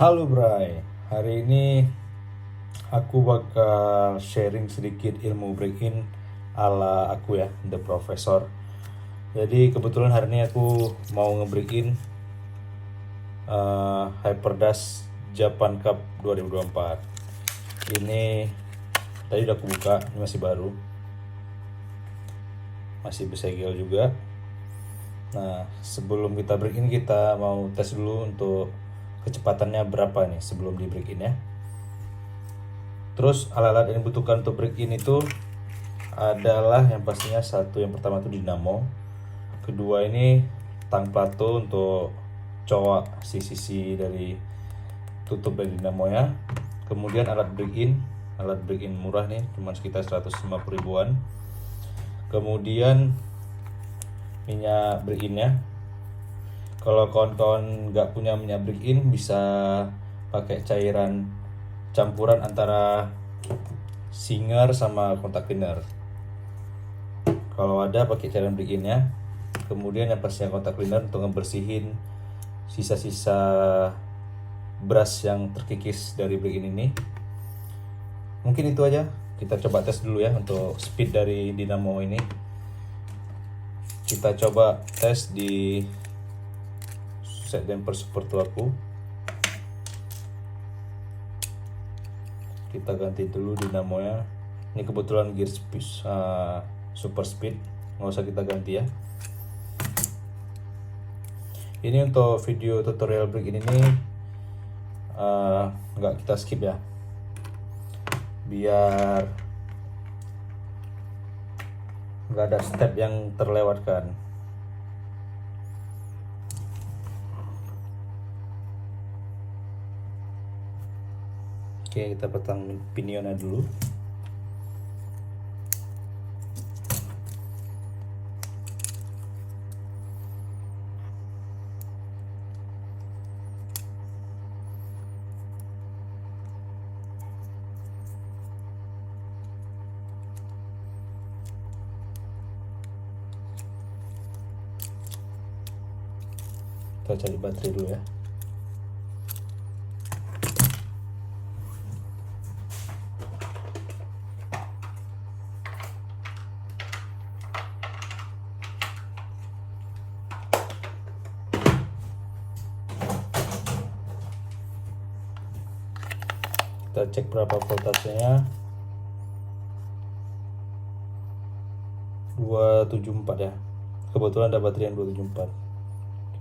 Halo Bray, hari ini aku bakal sharing sedikit ilmu break-in ala aku ya, The Professor. Jadi kebetulan hari ini aku mau nge-break-in Hyperdash Japan Cup 2024. Ini tadi udah aku buka, ini masih baru, masih bersegel juga. Nah, sebelum kita break-in kita mau tes dulu untuk kecepatannya berapa nih sebelum di break-in ya. Terus alat-alat yang dibutuhkan untuk break-in itu adalah yang pastinya satu, yang pertama itu dinamo, kedua ini tang plato untuk cowok sisi dari tutup dari dinamo ya, kemudian alat break in murah nih cuma sekitar 150 ribuan, kemudian minyak break in ya. Kalau kawan-kawan nggak punya minyak break in bisa pakai cairan campuran antara Singer sama kontak cleaner. Kalau ada pakai cairan break in ya. Kemudian yang pastinya kontak cleaner untuk ngebersihin sisa-sisa brush yang terkikis dari break in ini. Mungkin itu aja. Kita coba tes dulu ya untuk speed dari dinamo ini. Kita coba tes di set damper super tuaku. Kita ganti dulu dinamonya. Ini kebetulan gear speed, super speed, nggak usah kita ganti ya. Ini untuk video tutorial break in ini nggak kita skip ya, biar nggak ada step yang terlewatkan. Oke, kita pasang pinionnya dulu. Kita cari baterai dulu ya. Kita cek berapa voltasenya. 274 ya. Kebetulan ada baterai yang 274.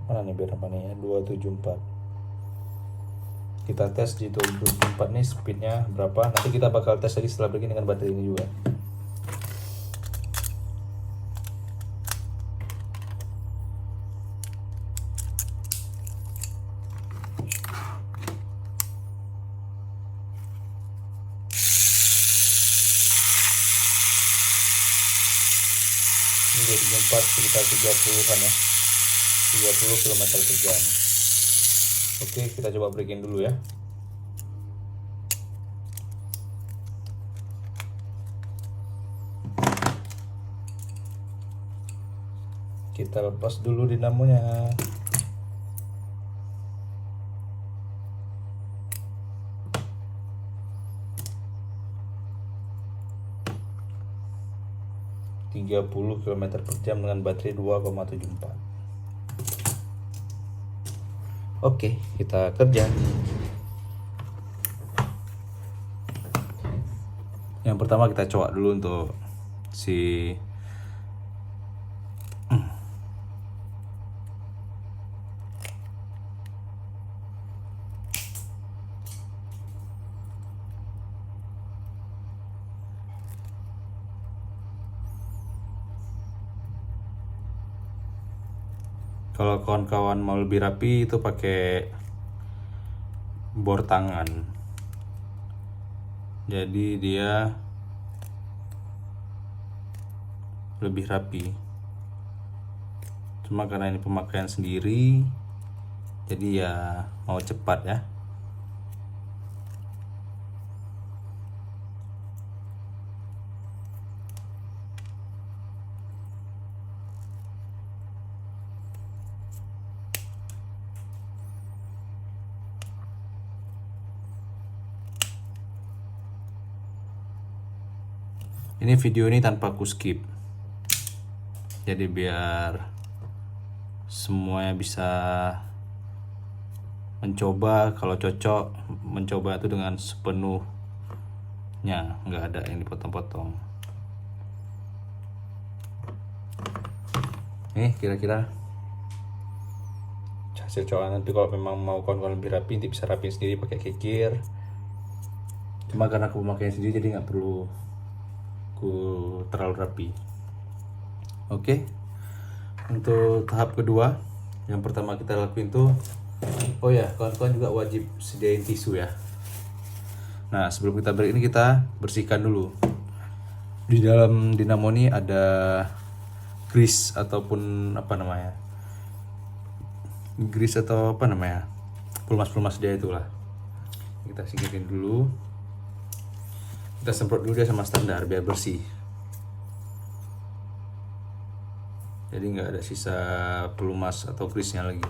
Gimana nih biar apa nih ya? 274. Kita tes di 274 nih speednya berapa. Nanti kita bakal tes lagi setelah begini dengan baterai ini juga. Ini 274 sekitar 30-an ya. 30 km per jam. Oke, kita coba break-in dulu ya. Kita lepas dulu dinamonya. ...30 km per jam dengan baterai 2,74. Oke, kita kerja. Yang pertama kita coba dulu untuk si kalau kawan-kawan mau lebih rapi itu pakai bor tangan. Jadi dia lebih rapi. Cuma karena ini pemakaian sendiri, jadi ya mau cepat ya. Ini video ini tanpa aku skip, jadi biar semuanya bisa mencoba. Kalau cocok, mencoba itu dengan sepenuhnya, nggak ada yang dipotong-potong. Nih kira-kira hasil colokan. Nanti kalau memang mau kawan-kawan lebih rapi, nanti bisa rapiin sendiri pakai kikir. Cuma karena aku memakainya sendiri, jadi nggak perlu aku terlalu rapi. Oke. Untuk tahap kedua, yang pertama kita lakuin tuh, oh ya, kawan-kawan juga wajib sediain tisu ya. Nah, sebelum kita break ini, kita bersihkan dulu. Di dalam dinamo ini ada grease ataupun pelumas-pelumas dia itulah. Kita singkirin dulu. Kita semprot dulu dia sama standar biar bersih. Jadi nggak ada sisa pelumas atau grease-nya lagi.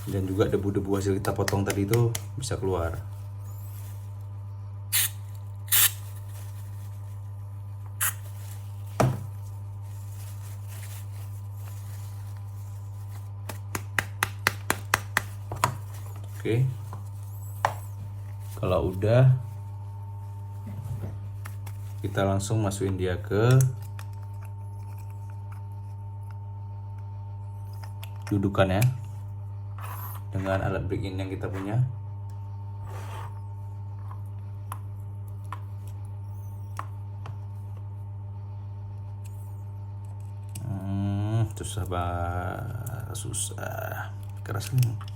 Dan juga debu-debu hasil kita potong tadi itu bisa keluar. Oke. Kalau udah, kita langsung masukin dia ke dudukannya dengan alat break in yang kita punya. Susah keras nih.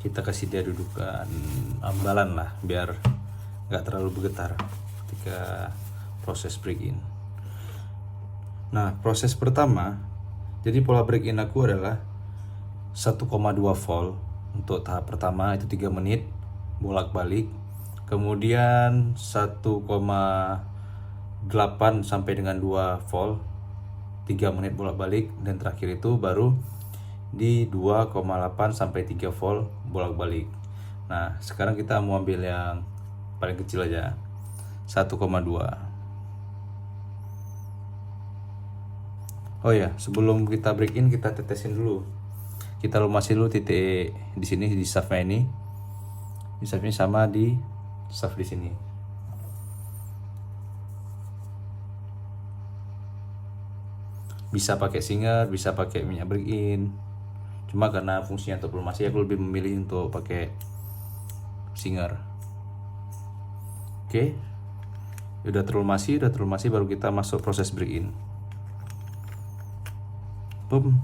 Kita kasih dia dudukan ambalan lah biar nggak terlalu bergetar ketika proses break in. Nah, proses pertama, jadi pola break in aku adalah 1,2 volt untuk tahap pertama, itu 3 menit bolak-balik. Kemudian 1,8 sampai dengan 2 volt 3 menit bolak-balik, dan terakhir itu baru di 2,8 sampai 3 volt bolak-balik. Nah, sekarang kita mau ambil yang paling kecil aja, 1,2. Oh ya, sebelum kita break in, kita tetesin dulu. Kita lumasin dulu titik di sini, di shaftnya ini. Di shaftnya sama di shaft di sini. Bisa pakai singer, bisa pakai minyak break in. Cuma karena fungsinya untuk pelumasi, aku lebih memilih untuk pakai singer. Oke. Udah terlumasi baru kita masuk proses break in. Boom.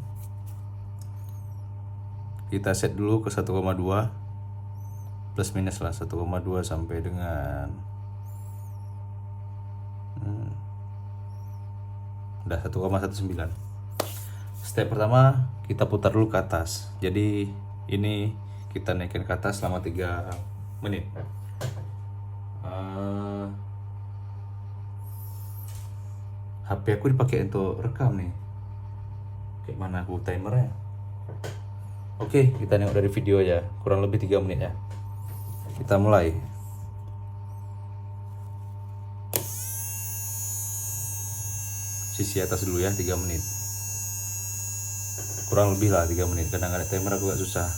Kita set dulu ke 1,2 plus minus lah, 1,2 sampai dengan udah 1,19. Step pertama, kita putar dulu ke atas. Jadi ini kita naikin ke atas selama 3 menit. HP aku dipakai untuk rekam nih. Kayak mana aku timernya? Oke, kita nengok dari video ya. Kurang lebih 3 menit ya. Kita mulai. Sisi atas dulu ya, 3 menit. Kurang lebih lah 3 menit. Kadang ada timer aku agak susah.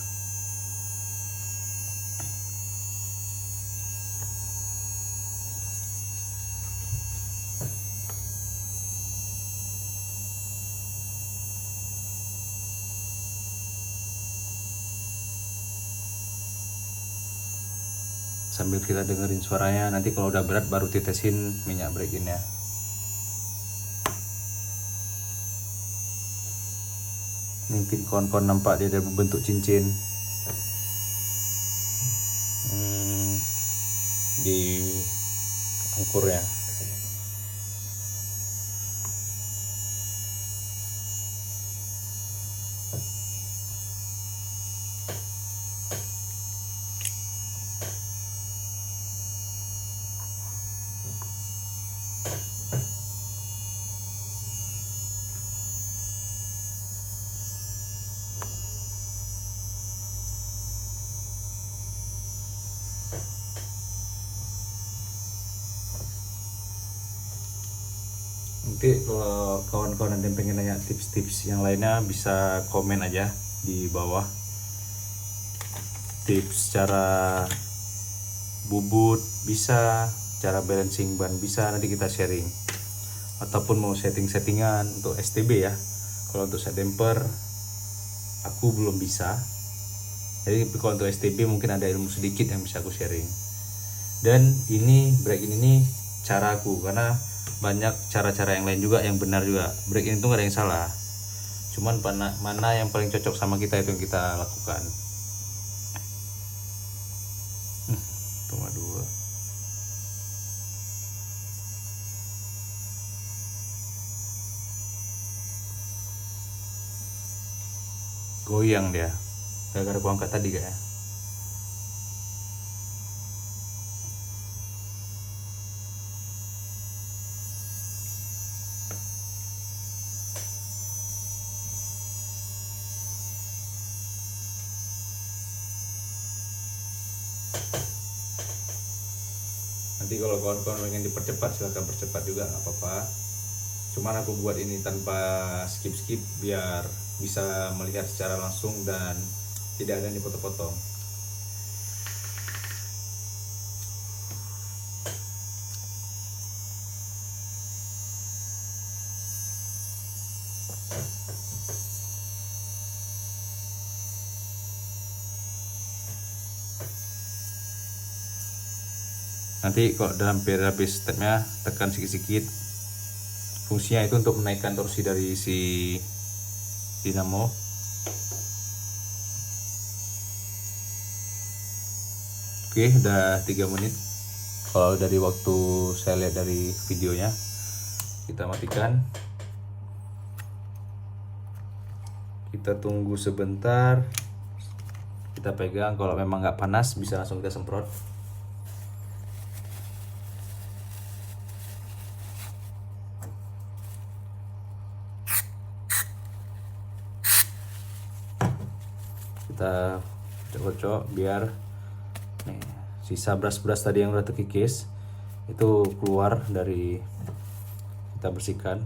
Sambil kita dengerin suaranya, nanti kalau udah berat baru tetesin minyak break in ya. Mungkin kawan-kawan nampak dia ada bentuk cincin di angkurnya. Nanti kalau kawan-kawan ada yang pengen nanya tips-tips yang lainnya bisa komen aja di bawah. Tips cara bubut bisa, cara balancing ban bisa, nanti kita sharing. Ataupun mau setting-settingan untuk STB ya. Kalau untuk set damper aku belum bisa. Jadi kalau untuk STB mungkin ada ilmu sedikit yang bisa aku sharing. Dan ini brake ini caraku, karena banyak cara-cara yang lain juga yang benar juga. Brake ini tuh gak ada yang salah. Cuman mana yang paling cocok sama kita itu yang kita lakukan. Tunggu dulu. Goyang dia. Gara-gara gua angkat tadi kayak. Nanti kalau kawan-kawan pengen dipercepat silahkan percepat juga, nggak apa-apa. Cuman aku buat ini tanpa skip-skip biar bisa melihat secara langsung dan tidak ada yang dipotong-potong. Nanti kalau dalam periode habis stepnya tekan sedikit-sedikit. Fungsinya itu untuk menaikkan torsi dari si dinamo. Oke, udah 3 menit. Kalau dari waktu saya lihat dari videonya, kita matikan. Kita tunggu sebentar. Kita pegang, kalau memang nggak panas bisa langsung kita semprot. Kita cocok biar nih, sisa beras-beras tadi yang udah terkikis itu keluar dari, kita bersihkan.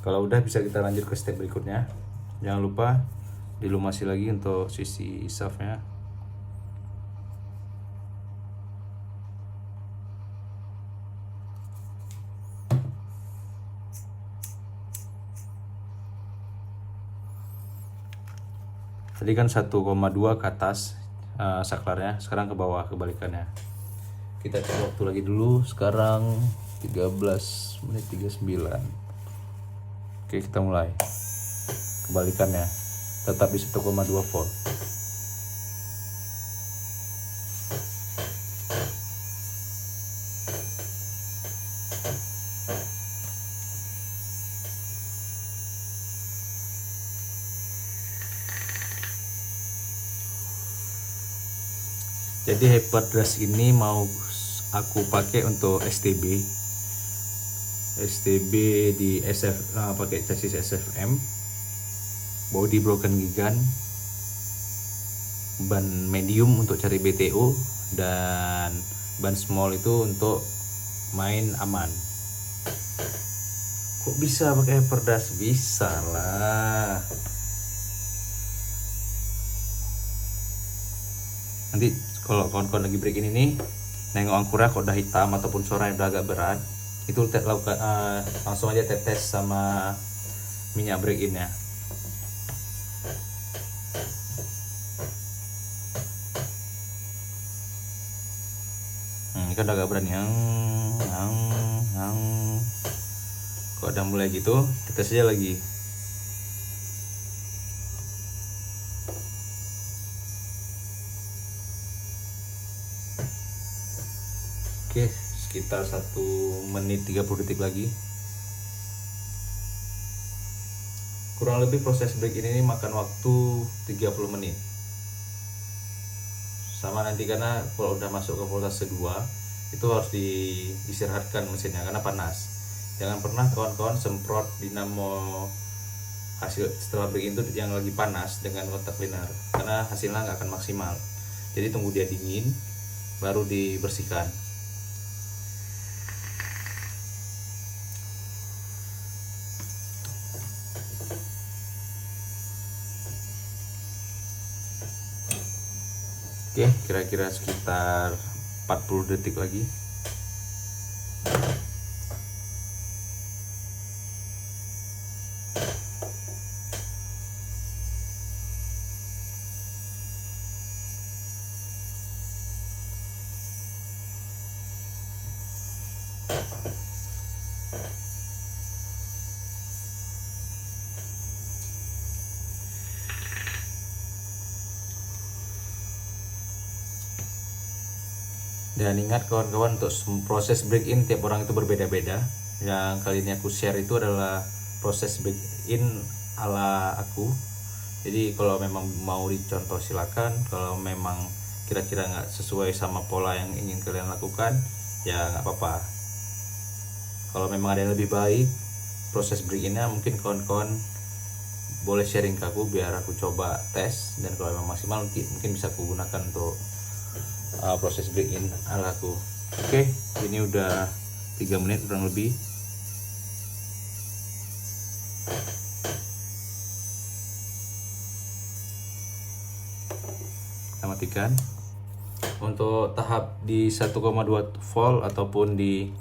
Kalau udah bisa kita lanjut ke step berikutnya. Jangan lupa dilumasi lagi untuk sisi shaftnya. Tadi kan 1,2 ke atas saklarnya, sekarang ke bawah, kebalikannya. Kita cek waktu lagi dulu, sekarang 13 menit 39. Oke, kita mulai. Kebalikannya, tetap di 1,2 volt. Jadi hyperdrive ini mau aku pakai untuk STB di SF, pakai chassis SFM, body broken gigan, ban medium untuk cari BTO, dan ban small itu untuk main aman. Kok bisa pakai hyperdrive? Bisa lah. Nanti kalau kawan-kawan lagi break ini nih, nengok angkurnya kok udah hitam ataupun suaranya udah agak berat, itu langsung aja tetes sama minyak break in-nya. Ini kan udah agak berat nih. Kok udah mulai gitu, tetes aja lagi. Oke, sekitar 1 menit 30 detik lagi. Kurang lebih proses break ini makan waktu 30 menit. Sama nanti, karena kalau udah masuk ke voltase 2 itu harus diistirahatkan mesinnya karena panas. Jangan pernah kawan-kawan semprot dinamo hasil setelah break-in itu yang lagi panas dengan kontak cleaner, karena hasilnya nggak akan maksimal. Jadi tunggu dia dingin baru dibersihkan. Oke, kira-kira sekitar 40 detik lagi. Dan ingat kawan-kawan, untuk proses break in tiap orang itu berbeda-beda. Yang kali ini aku share itu adalah proses break in ala aku. Jadi kalau memang mau dicontoh silakan, kalau memang kira-kira nggak sesuai sama pola yang ingin kalian lakukan ya nggak apa-apa. Kalau memang ada yang lebih baik proses break innya, mungkin kawan-kawan boleh sharing ke aku biar aku coba tes, dan kalau memang maksimal mungkin bisa aku gunakan untuk proses break in ala aku. Oke, ini udah 3 menit kurang lebih. Kita matikan. Untuk tahap di 1,2 volt ataupun di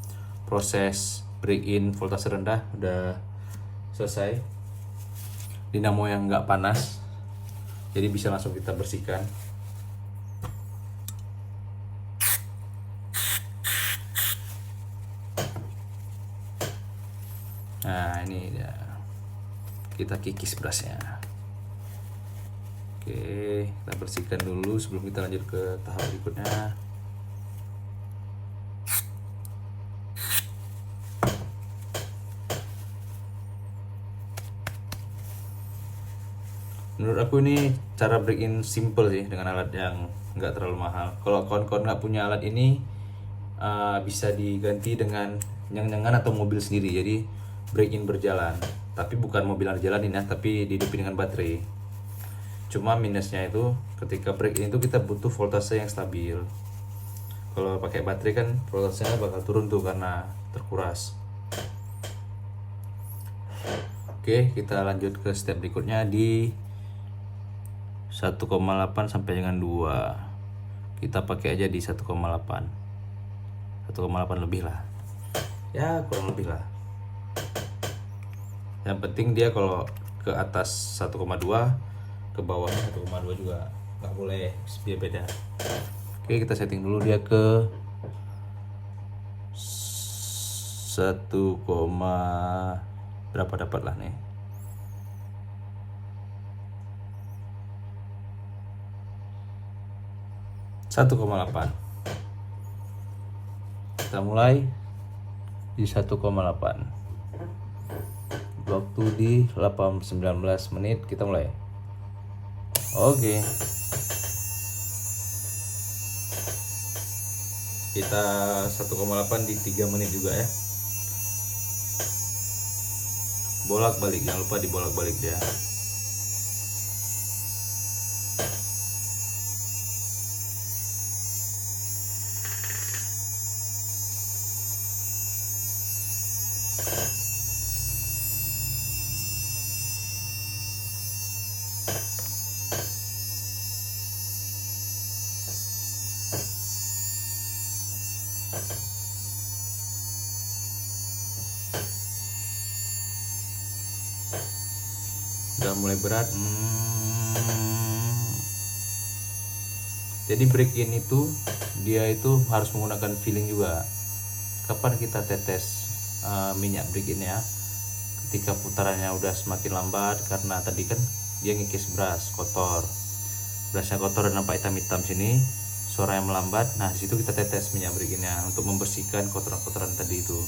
proses break in voltase rendah udah selesai. Dinamo yang nggak panas, jadi bisa langsung kita bersihkan. Nah ini ya, kita kikis berasnya. Oke, kita bersihkan dulu sebelum kita lanjut ke tahap berikutnya. Menurut aku ini cara break in simple sih, dengan alat yang nggak terlalu mahal. Kalau kawan-kawan nggak punya alat ini, bisa diganti dengan nyeng-nyengan atau mobil sendiri. Jadi break in berjalan, tapi bukan mobil yang jalanin ya, tapi dihidupin dengan baterai. Cuma minusnya itu ketika break in itu kita butuh voltase yang stabil. Kalau pakai baterai kan voltasenya bakal turun tuh karena terkuras. Oke, kita lanjut ke step berikutnya di 1,8 sampai dengan 2. Kita pakai aja di 1,8. 1,8 lebih lah. Ya, kurang lebih lah. Yang penting dia kalau ke atas 1,2, ke bawahnya 1,2 juga nggak boleh, biar beda. Oke, kita setting dulu dia ke 1, berapa dapat lah nih. 1,8. Kita mulai di 1,8. Waktu di 19 menit kita mulai. Oke. Kita 1,8 di 3 menit juga ya. Bolak-balik, jangan lupa dibolak-balik dia. Udah mulai berat. Jadi break in itu dia itu harus menggunakan feeling juga. Kapan kita tetes minyak break in ya? Ketika putarannya udah semakin lambat, karena tadi kan dia ngikis beras kotor. Berasnya kotor dan nampak hitam-hitam sini, suara yang melambat. Nah, di situ kita tetes minyak break in-nya untuk membersihkan kotoran-kotoran tadi itu.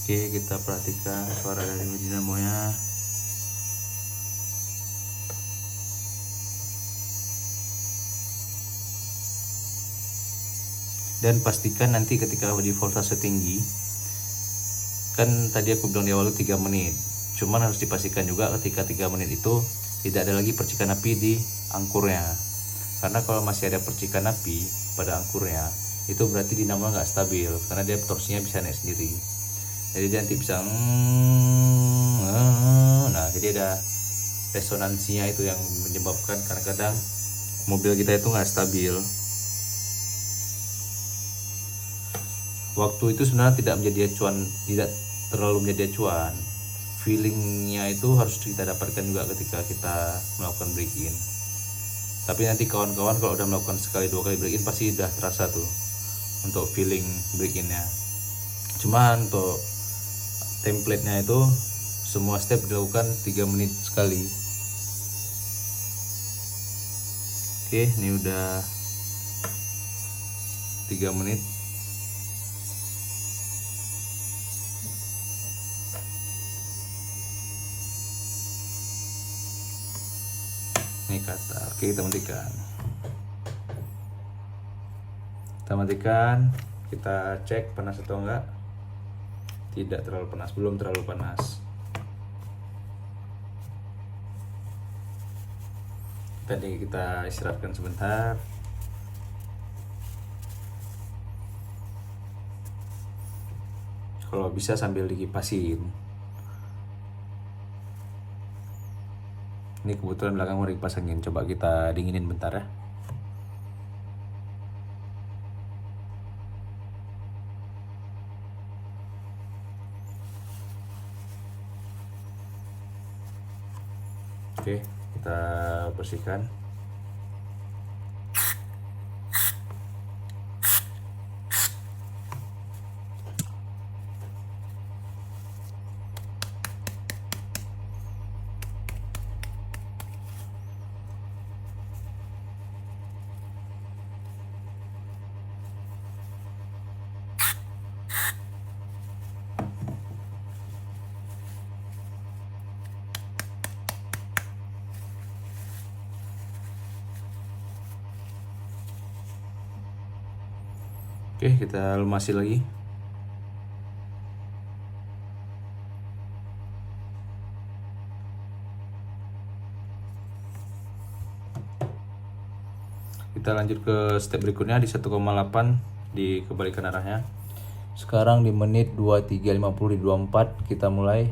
Oke, kita perhatikan suara dari dinamonya. Dan pastikan nanti ketika di voltase tinggi, kan tadi aku bilang di awal 3 menit. Cuman harus dipastikan juga ketika 3 menit itu tidak ada lagi percikan api di angkurnya. Karena kalau masih ada percikan api pada angkurnya, itu berarti dinamo nggak stabil, karena dia torsinya bisa naik sendiri. Jadi dia nanti bisa nah jadi ada resonansinya itu yang menyebabkan kadang-kadang mobil kita itu nggak stabil. Waktu itu sebenarnya tidak menjadi acuan, tidak terlalu menjadi acuan. Feelingnya itu harus kita dapatkan juga ketika kita melakukan break in. Tapi nanti kawan-kawan kalau udah melakukan sekali 2 kali break in pasti udah terasa tuh untuk feeling break innya. Cuman untuk template-nya itu semua step dilakukan 3 menit sekali. Oke, ini udah 3 menit. Ini kata, oke kita matikan. Kita cek panas atau enggak. Tidak terlalu panas, belum terlalu panas. Tadi kita istirahatkan sebentar. Kalau bisa sambil dikipasin. Ini kebetulan belakang mau dikipas angin, coba kita dinginin bentar ya. Oke, kita bersihkan. Oke, kita lumasi lagi. Kita lanjut ke step berikutnya di 1,8 dikembalikan arahnya. Sekarang di menit 23.50 di 24 kita mulai.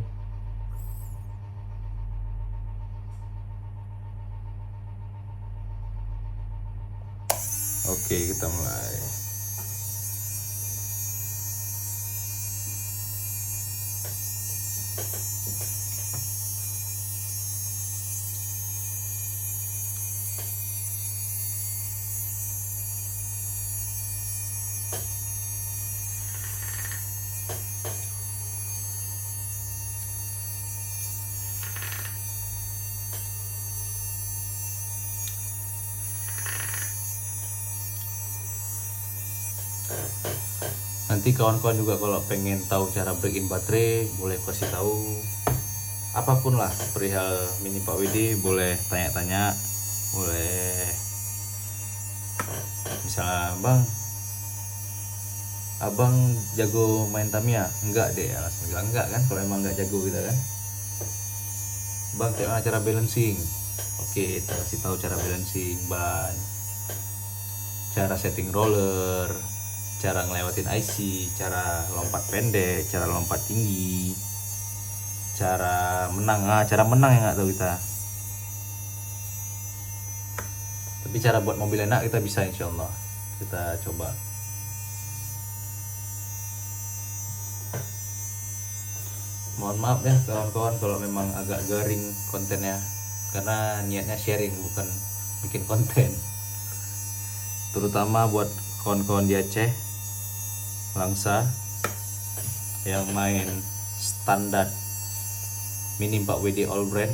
Oke, kita mulai. Nanti kawan-kawan juga kalau pengen tahu cara break in baterai, boleh kasih tahu apapun lah perihal mini Pak WD, boleh tanya-tanya, boleh misalnya abang jago main Tamiya, enggak deh, langsung bilang enggak kan, kalau emang enggak jago gitu kan. Bang, gimana cara balancing? Oke, kita kasih tahu cara balancing, bang, cara setting roller, cara ngelewatin IC, cara lompat pendek, cara lompat tinggi, cara menang. Cara menang yang nggak tahu kita. Tapi cara buat mobil enak kita bisa, insya Allah. Kita coba. Mohon maaf ya kawan-kawan kalau memang agak garing kontennya, karena niatnya sharing bukan bikin konten, terutama buat kawan-kawan di Aceh, Langsa yang main standar Mini 4WD all brand.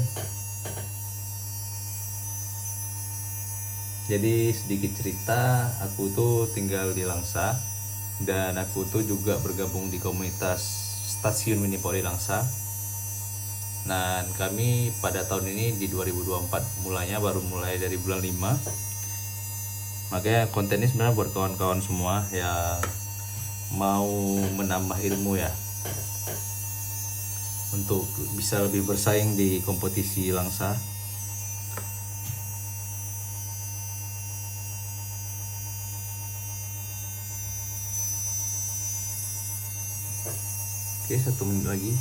Jadi sedikit cerita, aku tuh tinggal di Langsa dan aku tuh juga bergabung di komunitas stasiun Mini 4WD Langsa. Dan kami pada tahun ini di 2024 baru mulai dari bulan 5. Makanya konten ini sebenarnya buat kawan-kawan semua yang mau menambah ilmu ya, untuk bisa lebih bersaing di kompetisi Langsa. Oke, 1 menit lagi.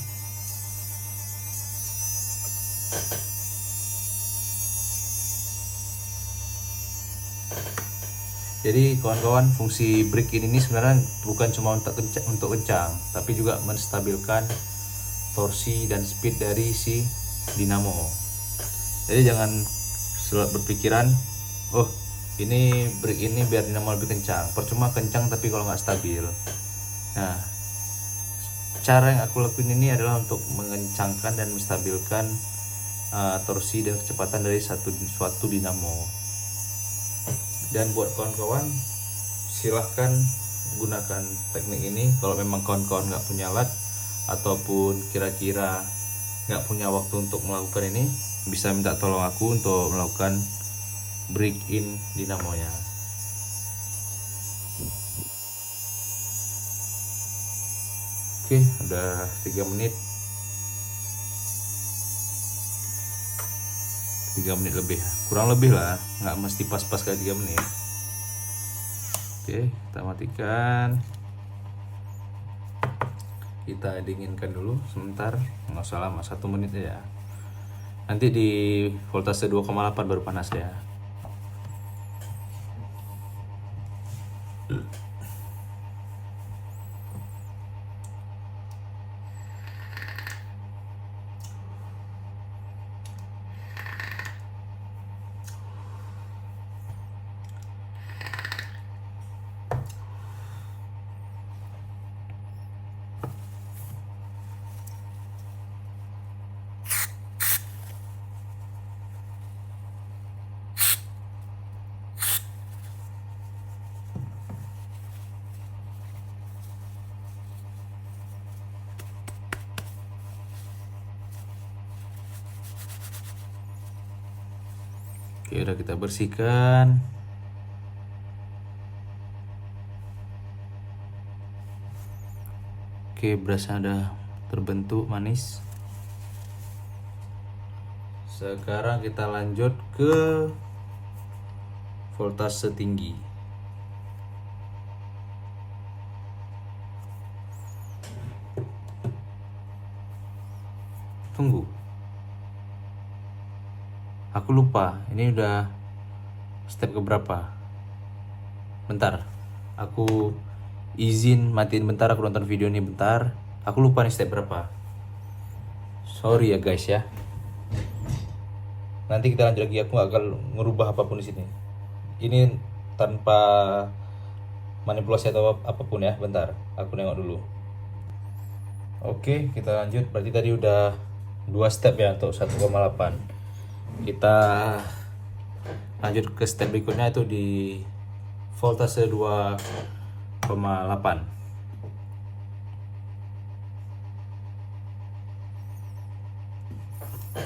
Jadi kawan-kawan, fungsi brake in ini sebenarnya bukan cuma untuk kencang, tapi juga menstabilkan torsi dan speed dari si dinamo. Jadi jangan selalu berpikiran, oh ini brake ini biar dinamo lebih kencang. Percuma kencang tapi kalau nggak stabil. Nah, cara yang aku lakuin ini adalah untuk mengencangkan dan menstabilkan torsi dan kecepatan dari suatu dinamo. Dan buat kawan-kawan, silahkan gunakan teknik ini kalau memang kawan-kawan nggak punya alat ataupun kira-kira nggak punya waktu untuk melakukan ini, bisa minta tolong aku untuk melakukan break in dinamonya. Oke, udah 3 menit, 3 menit lebih, kurang lebih lah, nggak mesti pas-pas kayak 3 menit. Oke, kita matikan, kita dinginkan dulu sebentar, nggak usah lama, 1 menit ya. Nanti di voltase 2,8 baru panas ya. Oke, udah kita bersihkan. Oke, berasnya udah terbentuk manis. Sekarang kita lanjut ke voltase tinggi. Tunggu, aku lupa, ini udah step keberapa? Bentar, aku izin matiin bentar, aku nonton video ini bentar. Aku lupa nih step berapa. Sorry ya guys ya. Nanti kita lanjut lagi, aku gak akan ngerubah apapun di sini. Ini tanpa manipulasi atau apapun ya. Bentar, aku nengok dulu. Oke, kita lanjut. Berarti tadi udah 2 step ya untuk 1,8. Kita lanjut ke step berikutnya, itu di voltase 2,8.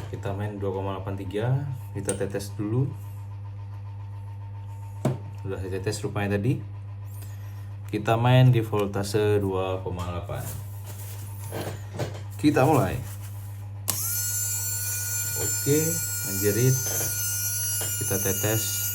Kita main 2,83, kita tetes dulu. Sudah saya tetes rupanya tadi. Kita main di voltase 2,8. Kita mulai. Oke, menjerit. Kita tetes.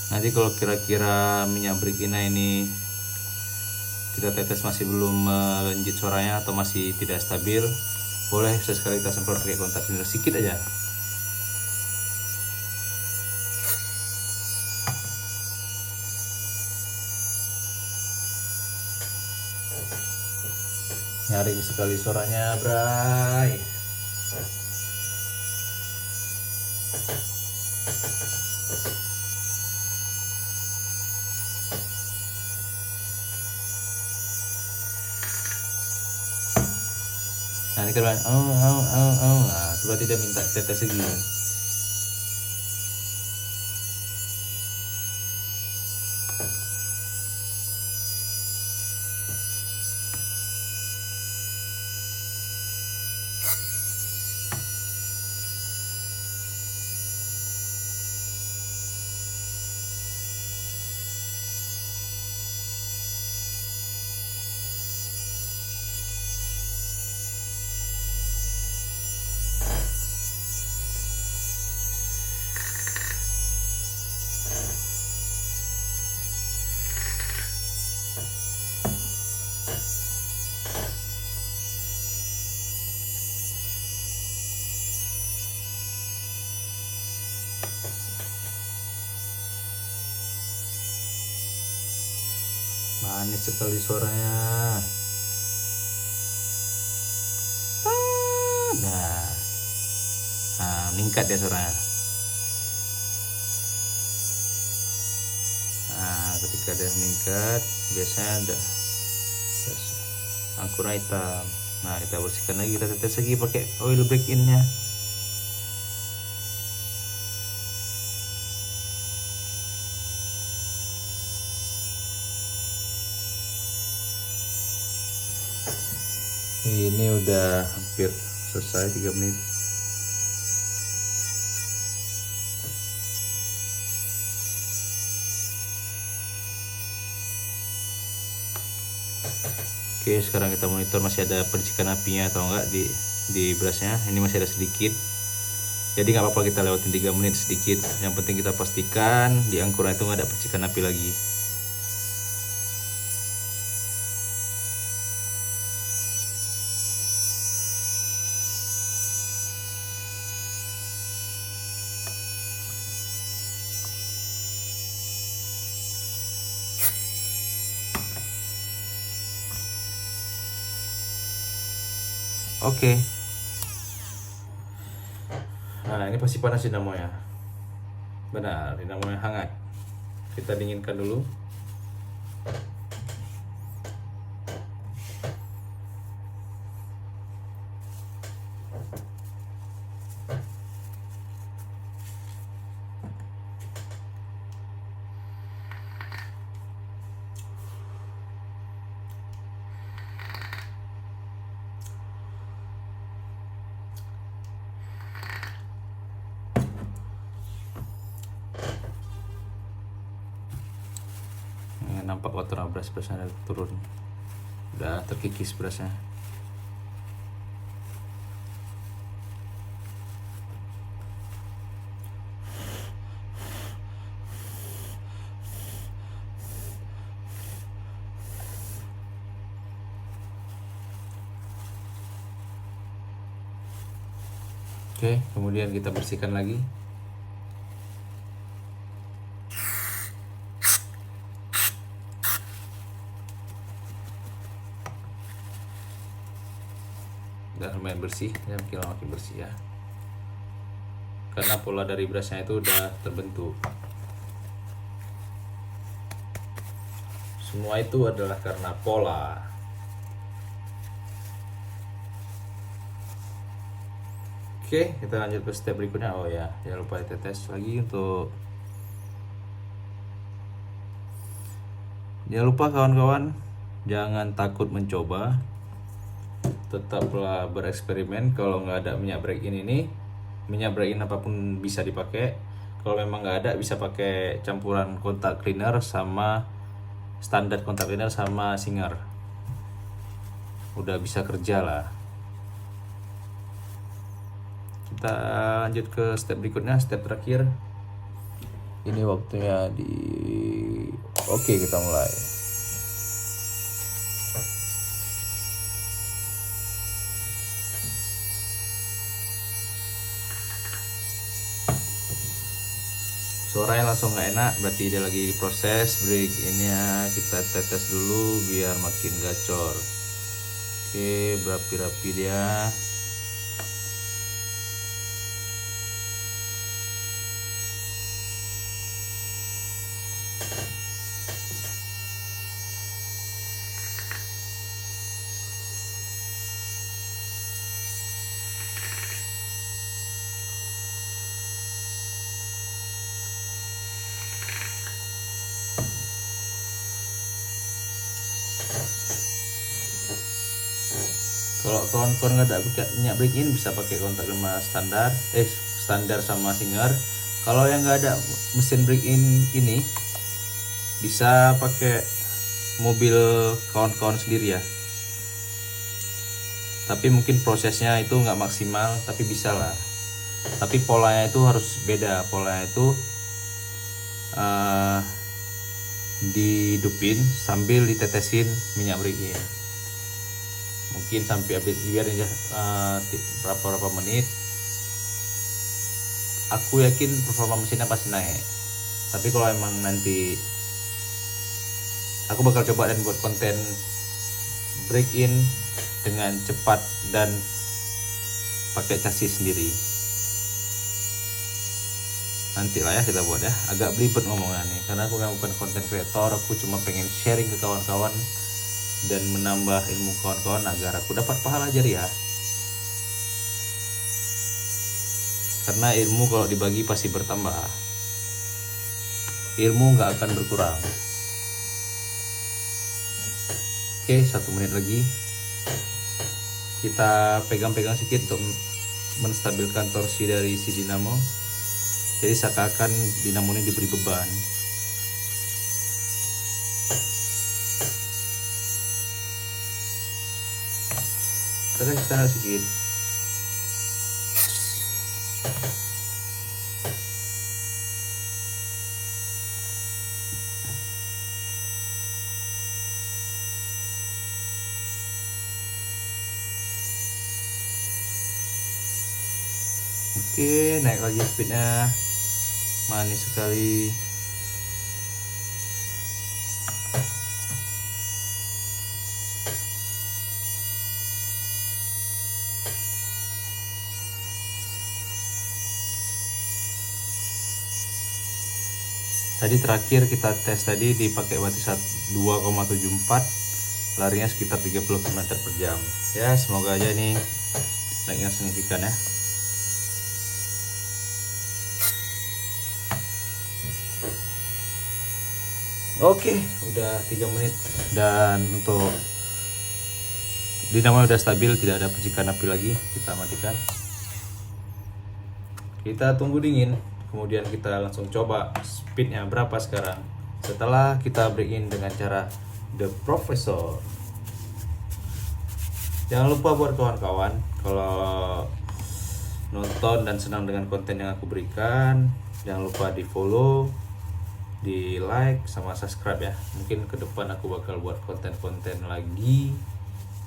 Nanti kalau kira-kira minyak brikina ini kita tetes masih belum melejit suaranya atau masih tidak stabil, boleh sesekali kita semprot pakai kontak cleaner sedikit aja. Nyaring sekali suaranya, bray. Nah ini kan, nah itu berarti dia minta tetes segini. Manis sekali suaranya. Nah, meningkat dia suaranya. Nah, ketika dia meningkat, biasanya ada angkuran hitam. Nah, kita bersihkan lagi, kita tetes lagi pakai oil break in-nya. Ini udah hampir selesai, 3 menit. Oke, sekarang kita monitor masih ada percikan apinya atau enggak di brushnya. Ini masih ada sedikit, jadi nggak apa-apa kita lewatin 3 menit sedikit. Yang penting kita pastikan di angkuran itu nggak ada percikan api lagi. Oke. Nah, ini pasti panas dinamonya. Benar, dinamonya hangat. Kita dinginkan dulu. Nampak kotoran brushnya turun, udah terkikis brushnya. Oke, kemudian kita bersihkan lagi. Dan lumayan bersih, ya makin bersih ya, karena pola dari brushnya itu udah terbentuk. Semua itu adalah karena pola. Oke, kita lanjut ke step berikutnya. Oh ya, jangan lupa tetes lagi untuk. Jangan lupa kawan-kawan, jangan takut mencoba. Tetaplah bereksperimen. Kalau nggak ada minyak break in ini, minyak break in apapun bisa dipakai. Kalau memang nggak ada, bisa pakai campuran kontak cleaner sama standar kontak cleaner sama Singer. Udah bisa kerja lah. Kita lanjut ke step berikutnya, step terakhir. Ini waktunya Oke, kita mulai. suaranya langsung nggak enak, berarti dia lagi diproses. Break ini kita tetes dulu biar makin gacor. Oke, berapi-rapi dia. Kalau kawan-kawan nggak ada minyak break in bisa pakai kontak lema standar, standar sama Singer. Kalau yang nggak ada mesin break in ini bisa pakai mobil kawan-kawan sendiri ya. Tapi mungkin prosesnya itu nggak maksimal, tapi bisa lah. Tapi polanya itu harus beda. Polanya itu dihidupin sambil ditetesin minyak break in. Mungkin sampai habis biar berapa menit. Aku yakin performa mesinnya pasti naik. Tapi kalau emang nanti aku bakal coba dan buat konten break in dengan cepat dan pakai chassis sendiri. Nanti lah ya kita buat ya. Agak belibet ngomongnya nih, karena aku bukan konten kreator. Aku cuma pengen sharing ke kawan-kawan dan menambah ilmu kawan-kawan agar aku dapat pahala jariah. Karena ilmu kalau dibagi pasti bertambah. Ilmu nggak akan berkurang. Oke, 1 menit lagi. Kita pegang-pegang sedikit untuk menstabilkan torsi dari si dinamo. Jadi seakan-akan dinamo ini diberi beban. Kita kasih standar sedikit. Oke, naik lagi speednya. Manis sekali. Tadi terakhir kita tes tadi dipakai watt 2,74, larinya sekitar 30 km per jam. Ya, semoga aja ini naiknya signifikan ya. Oke, udah 3 menit dan untuk dinamo udah stabil, tidak ada percikan api lagi. Kita matikan. Kita tunggu dingin, kemudian kita langsung coba speednya berapa sekarang. Setelah kita break in dengan cara The Professor. Jangan lupa buat kawan-kawan, kalau nonton dan senang dengan konten yang aku berikan, jangan lupa di follow, di like sama subscribe ya. Mungkin ke depan aku bakal buat konten-konten lagi.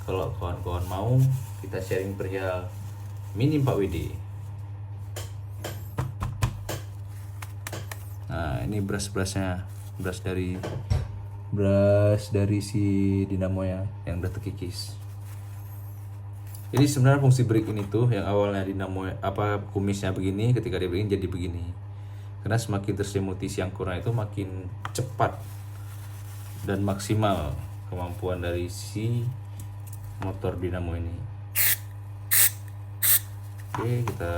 Kalau kawan-kawan mau, kita sharing perihal Mini 4WD. Nah, ini brush-brushnya, brush dari si dinamo ya yang udah terkikis. Jadi sebenarnya fungsi break in itu yang awalnya dinamo kumisnya begini, ketika dia break in jadi begini. Karena semakin terselimuti siang kurang itu makin cepat dan maksimal kemampuan dari si motor dinamo ini. Oke, kita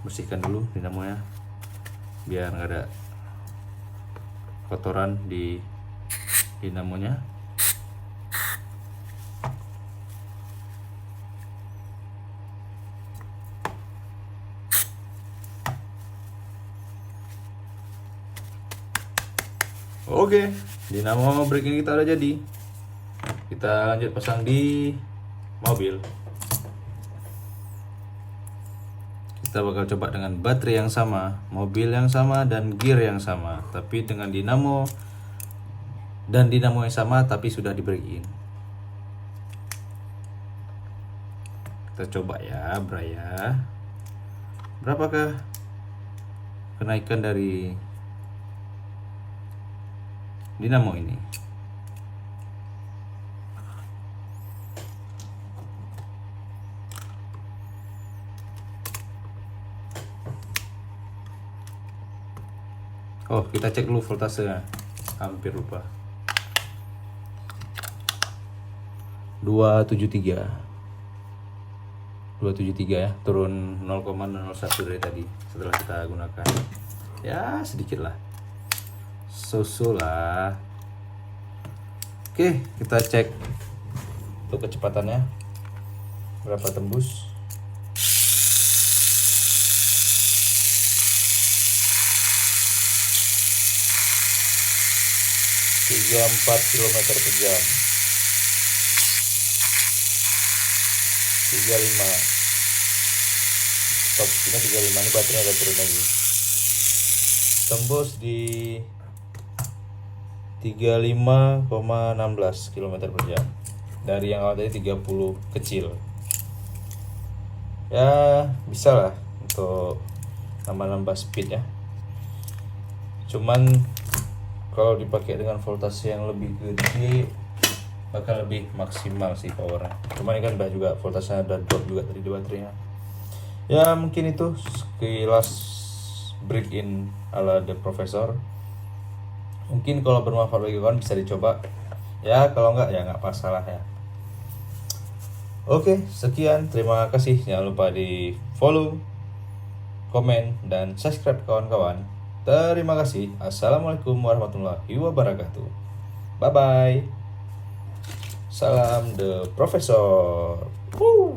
bersihkan dulu dinamonya biar nggak ada kotoran di dinamonya. Oke, dinamo break in kita udah jadi. Kita lanjut pasang di mobil. Kita bakal coba dengan baterai yang sama, mobil yang sama, dan gear yang sama, tapi dengan dinamo yang sama tapi sudah di break in. Kita coba ya, Braya. Berapakah kenaikan dari dinamo ini. Oh, kita cek dulu voltasenya. Hampir lupa. 273 ya, turun 0,01 dari tadi setelah kita gunakan. Ya, sedikit lah. So lah. Oke, kita cek untuk kecepatannya berapa tembus. 34 km per jam. 35. Stop, ini 35, ini baterainya ada turun lagi. Tembus di 35,16 km per jam. Dari yang awal tadi 30 kecil. Ya, bisa lah untuk nambah-nambah speed ya. Cuman kalau dipakai dengan voltase yang lebih gede bakal lebih maksimal sih powernya. Cuman ini kan juga voltasenya ada drop juga tadi di baterainya. Ya mungkin itu sekilas break-in ala The Professor. Mungkin kalau bermanfaat bagi kawan bisa dicoba. Ya kalau enggak ya enggak masalah ya. Oke, sekian, terima kasih. Jangan lupa di follow, komen, dan subscribe kawan-kawan. Terima kasih. Assalamualaikum warahmatullahi wabarakatuh. Bye bye. Salam The Professor. Woo.